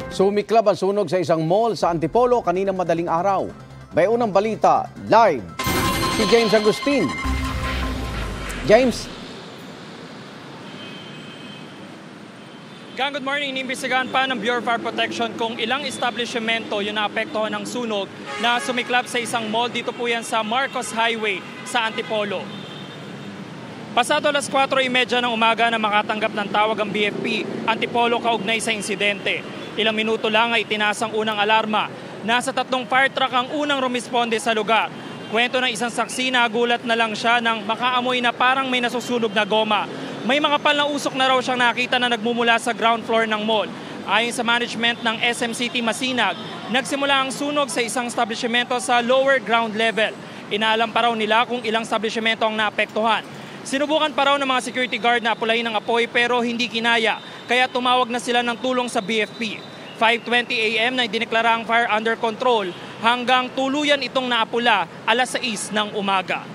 Sumiklab ang sunog sa isang mall sa Antipolo kaninang madaling araw. May unang balita, live, si James Agustin. James? Good morning. Inimbestigahan pa ng Bureau of Fire Protection kung ilang establishmento yung naapektuhan ng sunog na sumiklab sa isang mall. Dito po yan sa Marcos Highway sa Antipolo. Pasado alas 4:30 ng umaga na makatanggap ng tawag ang BFP, Antipolo kaugnay sa insidente. Ilang minuto lang ay itinaas ang unang alarma. Nasa 3 fire truck ang unang rumisponde sa lugar. Kwento ng isang saksi na gulat na lang siya nang makaamoy na parang may nasusunog na goma. May mga pal na usok na raw siyang nakita na nagmumula sa ground floor ng mall. Ayon sa management ng SM City Masinag, nagsimula ang sunog sa isang establishmento sa lower ground level. Inaalam pa raw nila kung ilang establishmento ang naapektuhan. Sinubukan pa raw ng mga security guard na apulayin ng apoy pero hindi kinaya, kaya tumawag na sila ng tulong sa BFP. 5:20 AM na dineklara ang fire under control hanggang tuluyan itong naapula alas 6 ng umaga.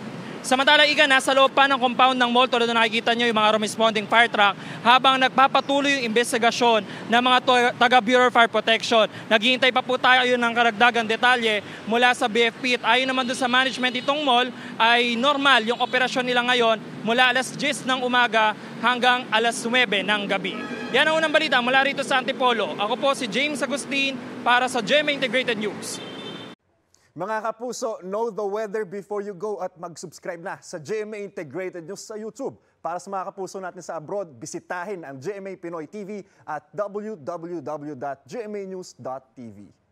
Samantala, nasa loob pa ng compound ng mall tulad na nakikita nyo yung mga responding fire truck habang nagpapatuloy yung investigasyon ng mga taga Bureau of Fire Protection. Naghihintay pa po tayo ng karagdagang detalye mula sa BFP at ayon naman doon sa management itong mall ay normal yung operasyon nila ngayon mula alas 10 ng umaga hanggang alas 9 ng gabi. Yan ang unang balita mula rito sa Antipolo. Ako po si James Agustin para sa GMA Integrated News. Mga kapuso, know the weather before you go at mag-subscribe na sa GMA Integrated News sa YouTube. Para sa mga kapuso natin sa abroad, bisitahin ang GMA Pinoy TV at www.gmanews.tv.